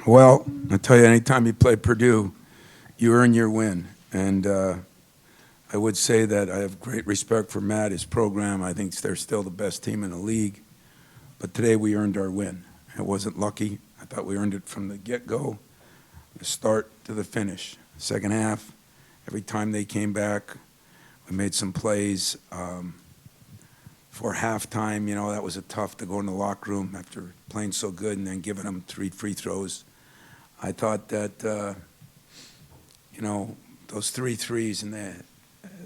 Well, I tell you, anytime you play Purdue, you earn your win. And I would say that I have great respect for Matt, his program. I think they're still the best team in the league. But today we earned our win. It wasn't lucky. I thought we earned it from the get-go, the start to the finish. Second half, every time they came back, we made some plays. For halftime, that was tough to go in the locker room after playing so good and then giving them 3 free throws. I thought that, those 3 threes in the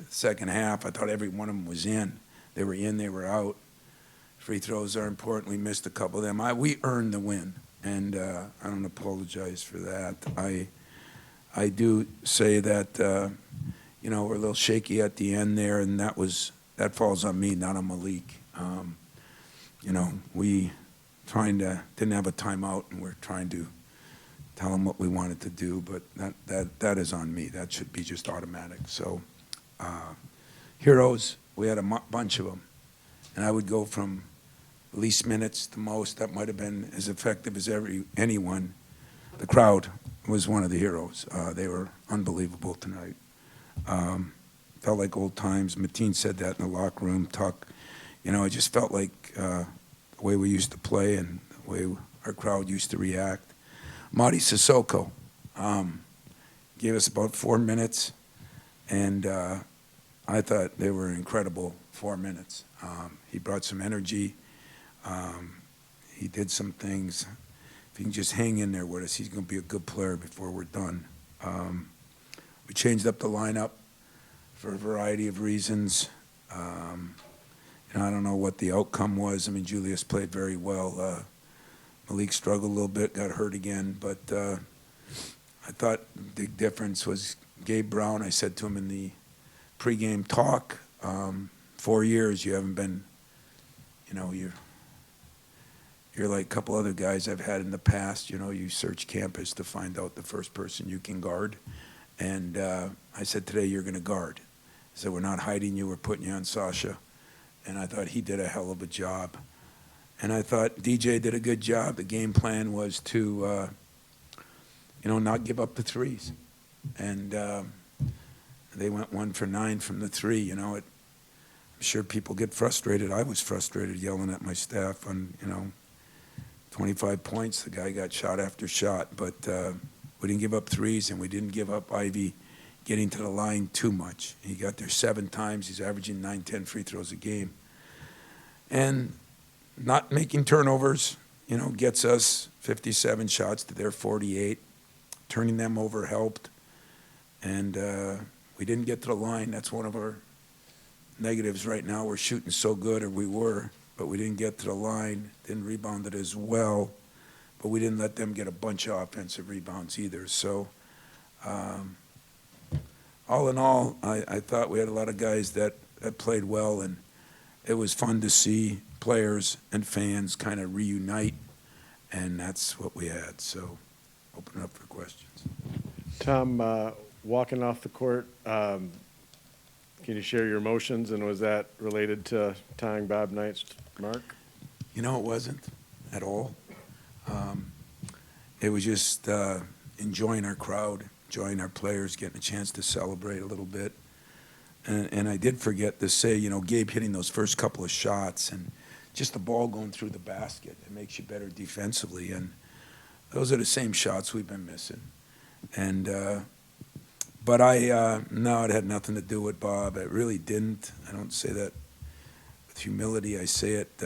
second half, I thought every one of them was in. They were in, they were out. Free throws are important. We missed a couple of them. We earned the win, and I don't apologize for that. I do say that, we're a little shaky at the end there, and that falls on me, not on Malik. We didn't have a timeout, and we're trying to tell them what we wanted to do, but that is on me. That should be just automatic. So heroes, we had a bunch of them, and I would go from least minutes to most. That might have been as effective as anyone. The crowd was one of the heroes. They were unbelievable tonight. Felt like old times. Mateen said that in the locker room talk. It just felt like the way we used to play and the way our crowd used to react. Marty Sissoko gave us about 4 minutes, and I thought they were incredible 4 minutes. He brought some energy. He did some things. If he can just hang in there with us, he's going to be a good player before we're done. We changed up the lineup for a variety of reasons. I don't know what the outcome was. Julius played very well. Malik struggled a little bit, got hurt again. But I thought the big difference was Gabe Brown. I said to him in the pregame talk, 4 years you haven't been, you're like a couple other guys I've had in the past. You search campus to find out the first person you can guard. And I said, today you're going to guard. I said, we're not hiding you, we're putting you on Sasha. And I thought he did a hell of a job. And I thought DJ did a good job. The game plan was to, not give up the threes. And they went 1 for 9 from the 3. I'm sure people get frustrated. I was frustrated yelling at my staff on, 25 points. The guy got shot after shot. But we didn't give up threes, and we didn't give up Ivy getting to the line too much. He got there 7 times. He's averaging 9-10 free throws a game. And not making turnovers, gets us 57 shots to their 48. Turning them over helped. And we didn't get to the line. That's one of our negatives right now. We're shooting so good, or we were, but we didn't get to the line. Didn't rebound it as well. But we didn't let them get a bunch of offensive rebounds either. So all in all, I thought we had a lot of guys that played well, and it was fun to see players and fans kind of reunite, and that's what we had. So open it up for questions. Tom, walking off the court, can you share your emotions, and was that related to tying Bob Knight's mark? It wasn't at all. It was just enjoying our crowd, enjoying our players, getting a chance to celebrate a little bit. And I did forget to say, Gabe hitting those first couple of shots and just the ball going through the basket. It makes you better defensively. And those are the same shots we've been missing. And but no, it had nothing to do with Bob. It really didn't. I don't say that with humility. I say it,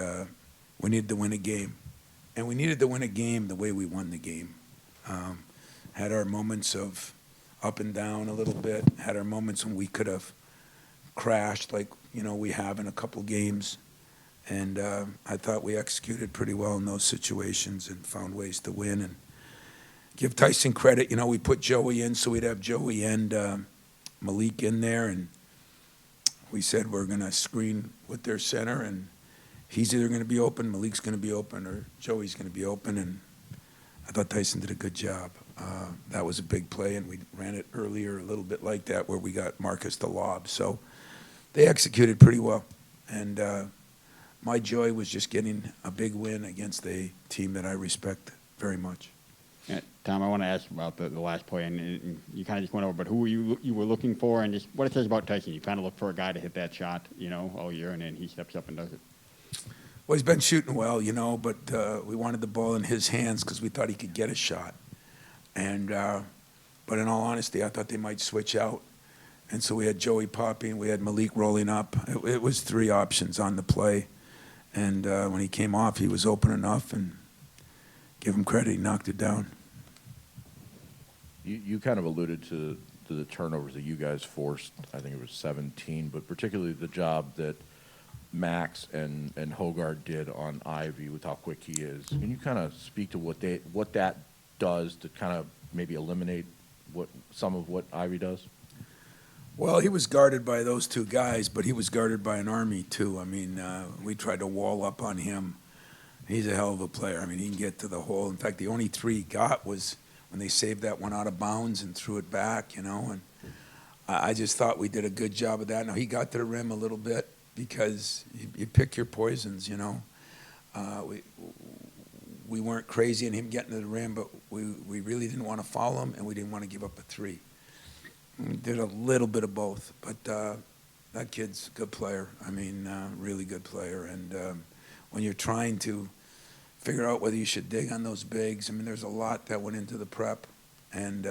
we needed to win a game. And we needed to win a game the way we won the game. Had our moments of up and down a little bit. Had our moments when we could have crashed like, we have in a couple games. And I thought we executed pretty well in those situations and found ways to win. And give Tyson credit. We put Joey in, so we'd have Joey and Malik in there. And we said we're going to screen with their center, and he's either going to be open, Malik's going to be open, or Joey's going to be open. And I thought Tyson did a good job. That was a big play, and we ran it earlier a little bit like that where we got Marcus the lob. So they executed pretty well. And my joy was just getting a big win against a team that I respect very much. Tom, I want to ask about the last play, and you kind of just went over, but who were you were looking for, and just what it says about Tyson. You kind of look for a guy to hit that shot, all year, and then he steps up and does it. Well, he's been shooting well, but we wanted the ball in his hands because we thought he could get a shot. And but in all honesty, I thought they might switch out. And so we had Joey popping, we had Malik rolling up. It was three options on the play. And when he came off, he was open enough, and give him credit, he knocked it down. You kind of alluded to the turnovers that you guys forced. I think it was 17, but particularly the job that Max and Hogard did on Ivy with how quick he is. Can you kind of speak to what that does to kind of maybe eliminate some of what Ivy does? Well, he was guarded by those two guys, but he was guarded by an army too. I mean, we tried to wall up on him. He's a hell of a player. I mean, he can get to the hole. In fact, the only three he got was when they saved that one out of bounds and threw it back, and I just thought we did a good job of that. Now, he got to the rim a little bit because you pick your poisons, We weren't crazy in him getting to the rim, but we really didn't want to foul him, and we didn't want to give up a three. We did a little bit of both, but that kid's a good player. I mean, really good player. And when you're trying to figure out whether you should dig on those bigs, I mean, there's a lot that went into the prep, and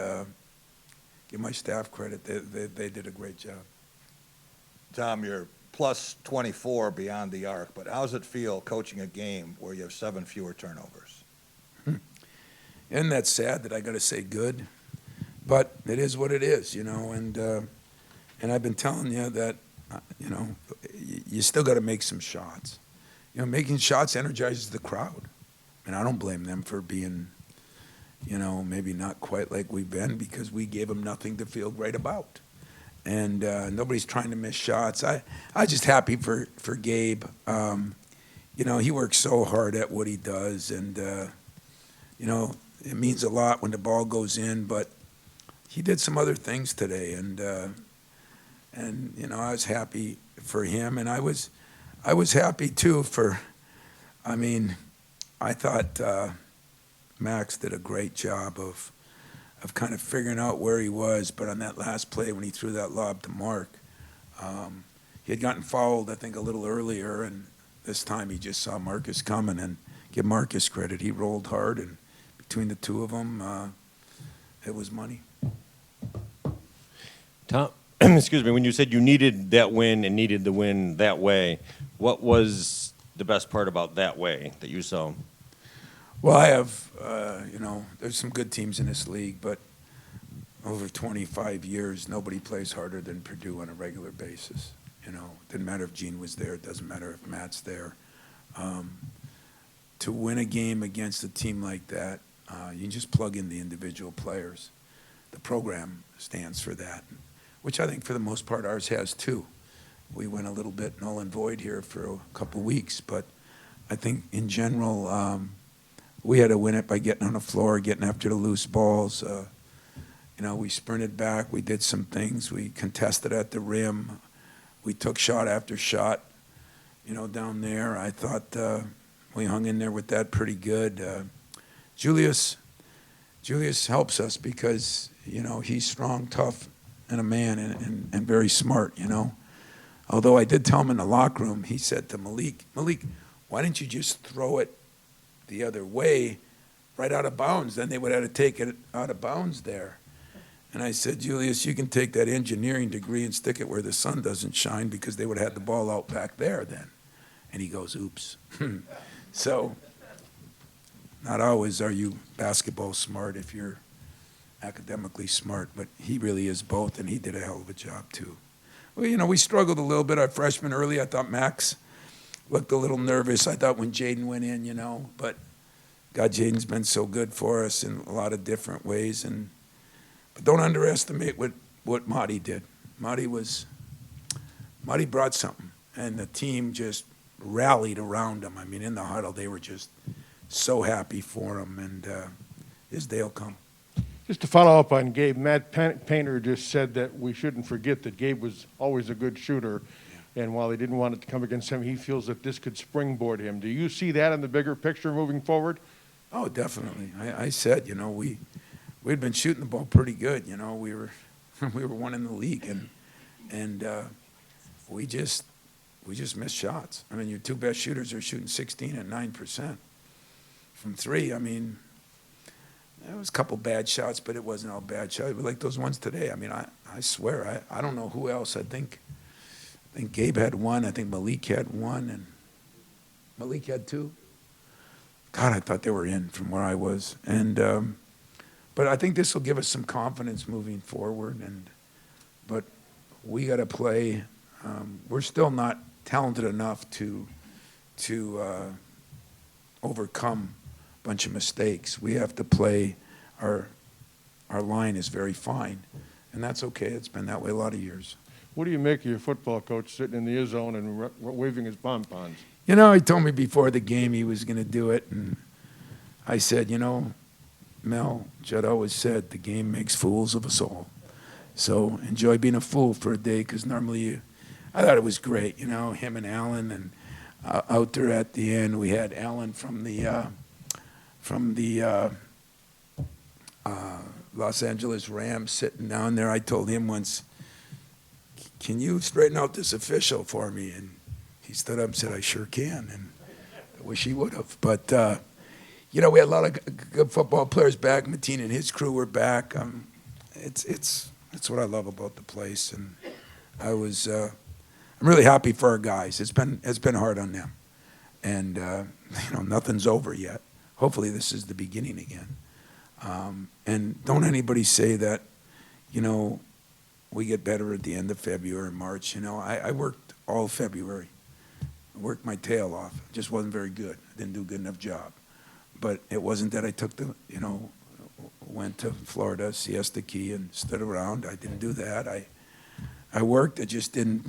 give my staff credit. They did a great job. Tom, you're plus 24 beyond the arc, but how does it feel coaching a game where you have 7 fewer turnovers? Isn't that sad that I got to say good? But it is what it is, and I've been telling you that, you still got to make some shots. Making shots energizes the crowd. And I don't blame them for being, maybe not quite like we've been, because we gave them nothing to feel great about. And nobody's trying to miss shots. I'm just happy for Gabe. He works so hard at what he does, and, it means a lot when the ball goes in, but he did some other things today, and I was happy for him, and I was happy too I thought Max did a great job of kind of figuring out where he was, but on that last play when he threw that lob to Mark, he had gotten fouled, I think, a little earlier, and this time he just saw Marcus coming, and give Marcus credit. He rolled hard, and between the two of them, it was money. Tom, excuse me, when you said you needed that win and needed the win that way, what was the best part about that way that you saw? Well, I have, there's some good teams in this league, but over 25 years, nobody plays harder than Purdue on a regular basis. It didn't matter if Gene was there. It doesn't matter if Matt's there. To win a game against a team like that, you just plug in the individual players. The program stands for that, which I think for the most part ours has too. We went a little bit null and void here for a couple weeks, but I think in general we had to win it by getting on the floor, getting after the loose balls. We sprinted back. We did some things. We contested at the rim. We took shot after shot, down there. I thought we hung in there with that pretty good. Julius helps us because, he's strong, tough, and a man, and very smart, Although I did tell him in the locker room, he said to Malik, why didn't you just throw it the other way, right out of bounds? Then they would have to take it out of bounds there. And I said, Julius, you can take that engineering degree and stick it where the sun doesn't shine, because they would have had the ball out back there then. And he goes, oops. So not always are you basketball smart if you're academically smart, but he really is both, and he did a hell of a job too. Well, we struggled a little bit our freshman early. I thought Max looked a little nervous. I thought when Jaden went in, but God, Jaden's been so good for us in a lot of different ways. But don't underestimate what Marty did. Marty brought something, and the team just rallied around him. I mean, in the huddle, they were just so happy for him, and his day will come. Just to follow up on Gabe, Matt Painter just said that we shouldn't forget that Gabe was always a good shooter, and while he didn't want it to come against him, he feels that this could springboard him. Do you see that in the bigger picture moving forward? Oh, definitely. I said, we'd been shooting the ball pretty good. We were we were one in the league, and we just missed shots. I mean, your two best shooters are shooting 16 and 9% from three. I mean, there was a couple bad shots, but it wasn't all bad shots. But like those ones today. I mean, I swear, I don't know who else. I think Gabe had one. I think Malik had one, and Malik had two. God, I thought they were in from where I was. And but I think this will give us some confidence moving forward. But we got to play. We're still not talented enough to overcome a bunch of mistakes. We have to play. Our line is very fine, and that's okay. It's been that way a lot of years. What do you make of your football coach sitting in the end zone and waving his pom-poms? He told me before the game he was going to do it, and I said, Mel, Judd always said, the game makes fools of us all. So enjoy being a fool for a day, because normally I thought it was great, him and Allen, and out there at the end we had Allen from the Los Angeles Rams sitting down there. I told him once, can you straighten out this official for me? And he stood up and said, I sure can. And I wish he would have. But, we had a lot of good football players back. Mateen and his crew were back. It's what I love about the place. And I'm really happy for our guys. It's been hard on them. And, nothing's over yet. Hopefully this is the beginning again. And don't anybody say that, we get better at the end of February, March. I worked all February. I worked my tail off. Just wasn't very good. I didn't do a good enough job. But it wasn't that I took went to Florida, Siesta Key, and stood around. I didn't do that. I worked. It just didn't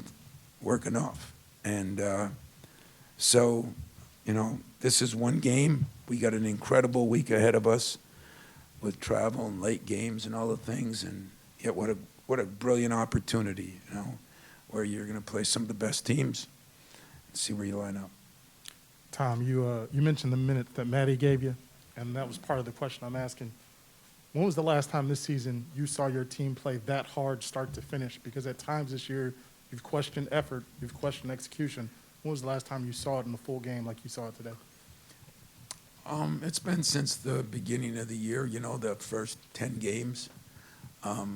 work enough. And so, this is one game. We got an incredible week ahead of us with travel and late games and all the things. And yet what a brilliant opportunity, where you're going to play some of the best teams and see where you line up. Tom, you mentioned the minute that Matty gave you, and that was part of the question I'm asking. When was the last time this season you saw your team play that hard start to finish? Because at times this year you've questioned effort, you've questioned execution. When was the last time you saw it in the full game like you saw it today? It's been since the beginning of the year, the first 10 games.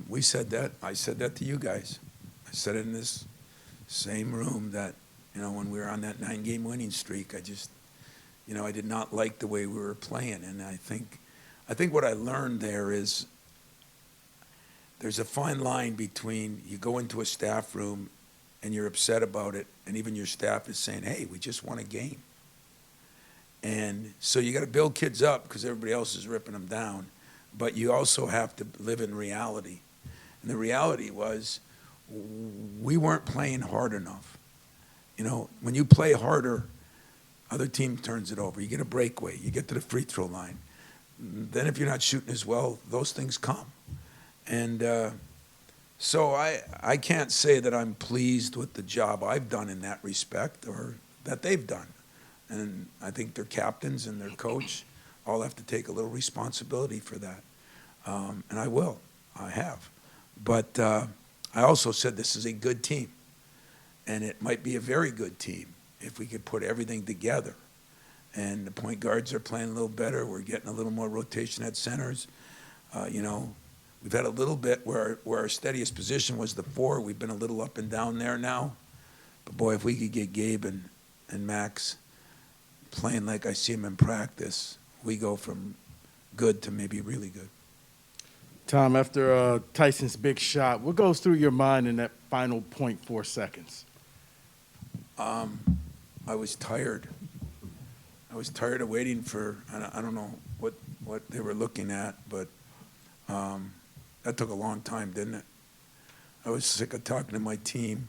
We said that. I said that to you guys. I said it in this same room that, when we were on that 9-game winning streak, I just, I did not like the way we were playing. And I think what I learned there is there's a fine line between you go into a staff room and you're upset about it, and even your staff is saying, hey, we just won a game. And so you got to build kids up because everybody else is ripping them down. But you also have to live in reality. And the reality was we weren't playing hard enough. When you play harder, other team turns it over. You get a breakaway. You get to the free throw line. Then if you're not shooting as well, those things come. And so I can't say that I'm pleased with the job I've done in that respect or that they've done. And I think their captains and their coach all have to take a little responsibility for that. And I will. I have. But I also said this is a good team. And it might be a very good team if we could put everything together. And the point guards are playing a little better. We're getting a little more rotation at centers. We've had a little bit where our steadiest position was the 4. We've been a little up and down there now. But, boy, if we could get Gabe and Max playing like I see them in practice, we go from good to maybe really good. Tom, after Tyson's big shot, what goes through your mind in that final 0.4 seconds? I was tired. I was tired of waiting for, I don't know what they were looking at, but that took a long time, didn't it? I was sick of talking to my team,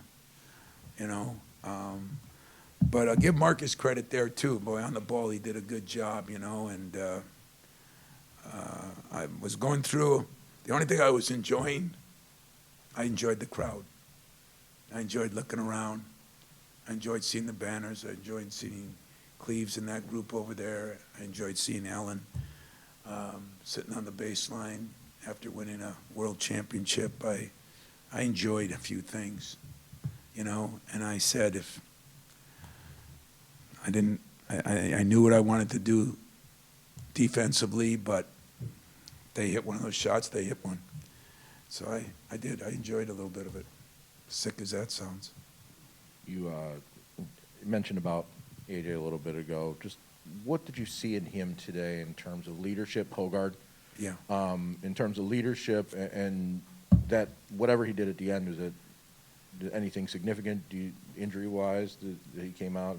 But I'll give Marcus credit there, too. Boy, on the ball, he did a good job, and I was going through, the only thing I was enjoying, I enjoyed the crowd. I enjoyed looking around. I enjoyed seeing the banners. I enjoyed seeing Cleves and that group over there. I enjoyed seeing Alan sitting on the baseline after winning a world championship. I enjoyed a few things, you know, and I said if I didn't, I knew what I wanted to do defensively, but they hit one of those shots, they hit one. So I did. I enjoyed a little bit of it, sick as that sounds. You mentioned about AJ a little bit ago. Just what did you see in him today in terms of leadership, Hogard? Yeah. In terms of leadership and that whatever he did at the end, was it anything significant? Injury-wise, that he came out?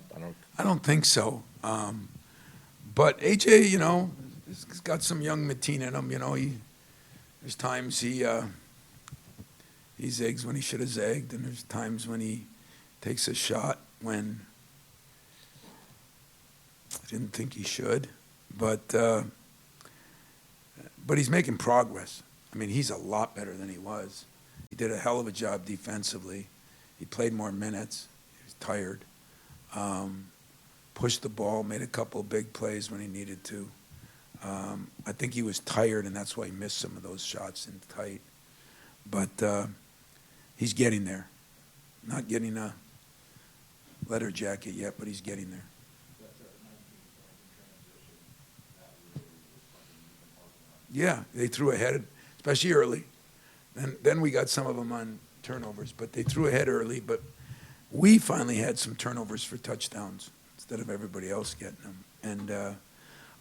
I don't think so. But AJ, you know, he's got some young Mateen in him. You know, there's times he zigs when he should have zagged, and there's times when he takes a shot when I didn't think he should. But he's making progress. I mean, he's a lot better than he was. He did a hell of a job defensively. He played more minutes. He was tired. Pushed the ball, made a couple of big plays when he needed to. I think he was tired, and that's why he missed some of those shots in tight. But he's getting there. Not getting a letter jacket yet, but he's getting there. Yeah, they threw ahead, especially early. Then we got some of them on turnovers, but they threw ahead early. But we finally had some turnovers for touchdowns instead of everybody else getting them. And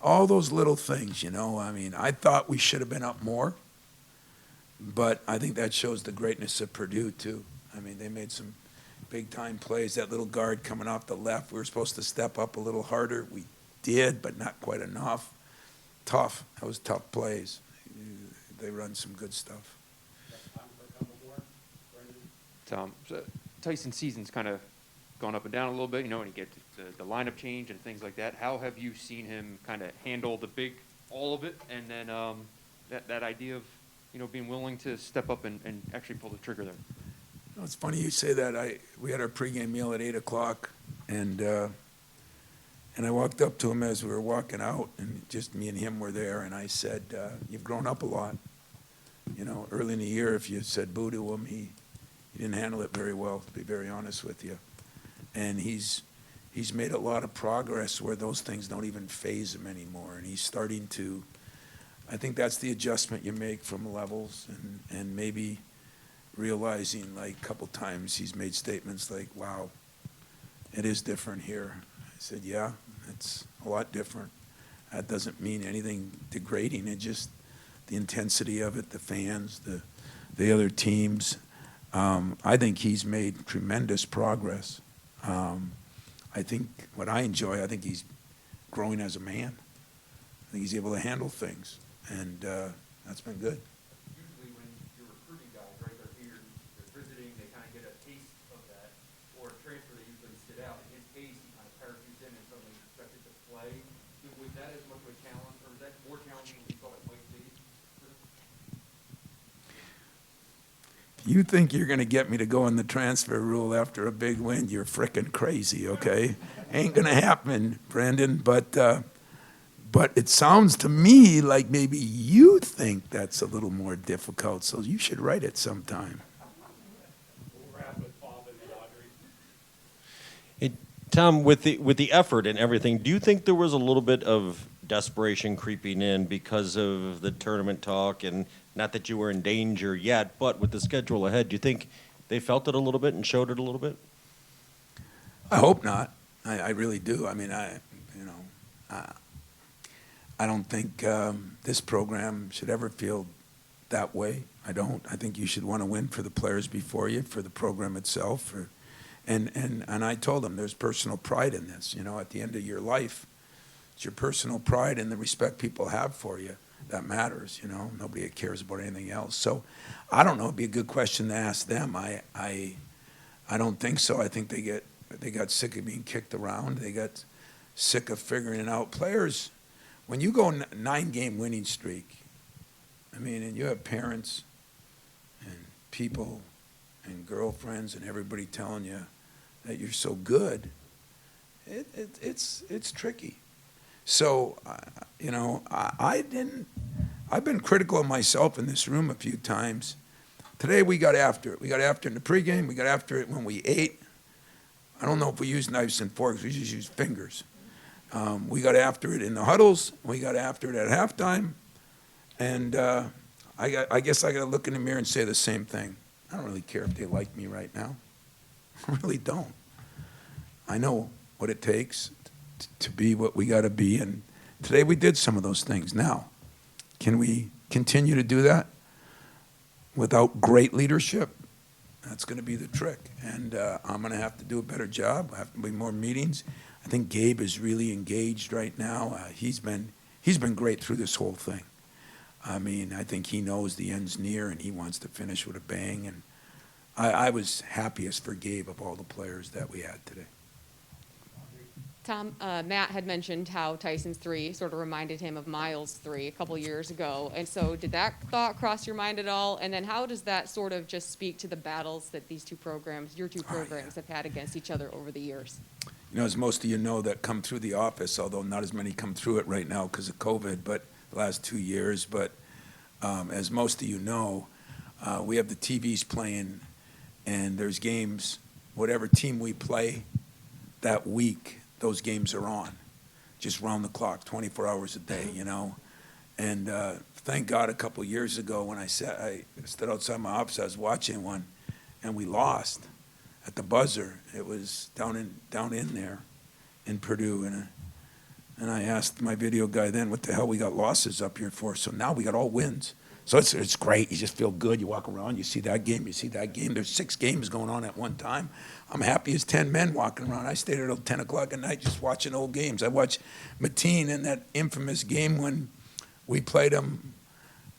all those little things, you know, I mean, I thought we should have been up more, but I think that shows the greatness of Purdue, too. I mean, they made some big-time plays. That little guard coming off the left, we were supposed to step up a little harder. We did, but not quite enough. Tough. That was tough plays. They run some good stuff. Tom, so Tyson's season's kind of gone up and down a little bit, you know, and he gets the lineup change and things like that. How have you seen him kind of handle all of it, and then that idea of, you know, being willing to step up and actually pull the trigger there? No, it's funny you say that. We had our pregame meal at 8 o'clock, and I walked up to him as we were walking out, and just me and him were there, and I said, you've grown up a lot. You know, early in the year, if you said boo to him, he didn't handle it very well, to be very honest with you. And he's made a lot of progress where those things don't even faze him anymore, and he's starting to, I think that's the adjustment you make from levels, and maybe realizing, like, a couple times he's made statements like, wow, it is different here. I said, yeah, it's a lot different. That doesn't mean anything degrading. It just, the intensity of it, the fans, the other teams. I think he's made tremendous progress. I think what I enjoy, I think he's growing as a man. I think he's able to handle things, and that's been good. Usually when you're recruiting guys, right, they're here, they're visiting, they kind of get a taste of that, or a transfer, they usually sit out. In his case, he kind of parachutes in and suddenly expected to play. Was that as much of a challenge, or is that more challenging than you thought it might be? You think you're going to get me to go on the transfer rule after a big win, you're frickin' crazy, okay? Ain't going to happen, Brandon, but it sounds to me like maybe you think that's a little more difficult, so you should write it sometime. Hey, Tom, with the effort and everything, do you think there was a little bit of desperation creeping in because of the tournament talk, and not that you were in danger yet, but with the schedule ahead, do you think they felt it a little bit and showed it a little bit? I hope not. I really do. I mean, I don't think this program should ever feel that way. I don't. I think you should want to win for the players before you, for the program itself. And I told them there's personal pride in this. You know, at the end of your life, it's your personal pride and the respect people have for you that matters. You know, nobody cares about anything else. So I don't know. It'd be a good question to ask them. I don't think so. I think they got sick of being kicked around. They got sick of figuring it out. Players, when you go 9-game winning streak, I mean, and you have parents and people and girlfriends and everybody telling you that you're so good, it's tricky. So, I've been critical of myself in this room a few times. Today we got after it. We got after it in the pregame. We got after it when we ate. I don't know if we used knives and forks. We just used fingers. We got after it in the huddles. We got after it at halftime. And I guess I got to look in the mirror and say the same thing. I don't really care if they like me right now. I really don't. I know what it takes to be what we got to be. And today we did some of those things. Now, can we continue to do that without great leadership? That's going to be the trick. And I'm going to have to do a better job. I have to be more meetings. I think Gabe is really engaged right now. He's been great through this whole thing. I mean, I think he knows the end's near and he wants to finish with a bang. And I was happiest for Gabe of all the players that we had today. Tom, Matt had mentioned how Tyson's 3 sort of reminded him of Miles' 3 a couple years ago. And so did that thought cross your mind at all? And then how does that sort of just speak to the battles that these two programs, your two programs, have had against each other over the years? You know, as most of you know that come through the office, although not as many come through it right now because of COVID, but the last 2 years. But as most of you know, we have the TVs playing, and there's games, whatever team we play that week, those games are on, just round the clock, 24 hours a day, you know. And thank God a couple years ago when I stood outside my office, I was watching one, and we lost at the buzzer. It was down in there in Purdue. And I asked my video guy then, what the hell we got losses up here for? So now we got all wins. So it's great. You just feel good. You walk around, you see that game, you see that game. There's 6 games going on at one time. I'm happy as 10 men walking around. I stayed there till 10 o'clock at night just watching old games. I watched Mateen in that infamous game when we played them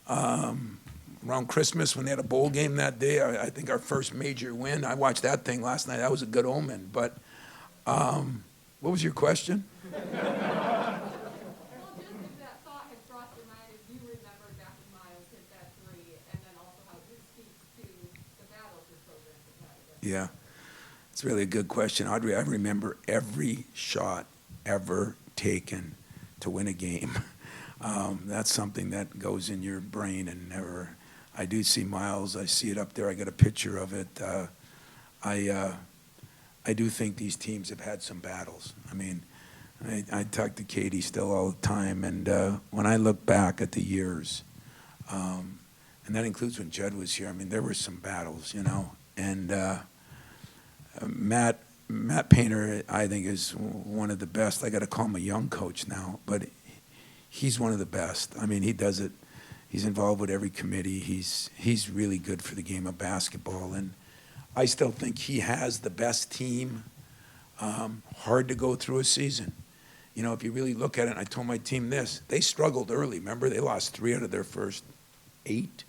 around Christmas when they had a bowl game that day. I think our first major win. I watched that thing last night. That was a good omen. But what was your question? Yeah, it's really a good question, Audrey. I remember every shot ever taken to win a game. That's something that goes in your brain and never. I do see Miles. I see it up there. I got a picture of it. I do think these teams have had some battles. I mean, I talk to Katie still all the time, and when I look back at the years, and that includes when Judd was here, I mean, there were some battles, you know, and Matt Painter, I think, is one of the best. I got to call him a young coach now, but he's one of the best. I mean, he does it. He's involved with every committee. He's really good for the game of basketball, and I still think he has the best team. Hard to go through a season. You know, if you really look at it, and I told my team this, they struggled early. Remember, they lost 3 out of their first 8.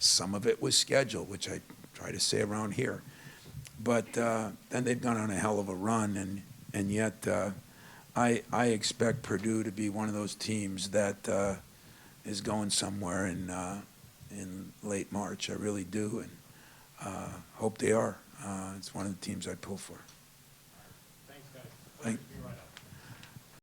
Some of it was scheduled, which I try to say around here. But then they've gone on a hell of a run, and yet I expect Purdue to be one of those teams that is going somewhere in late March. I really do, and hope they are. It's one of the teams I pull for. Thanks, guys. Thank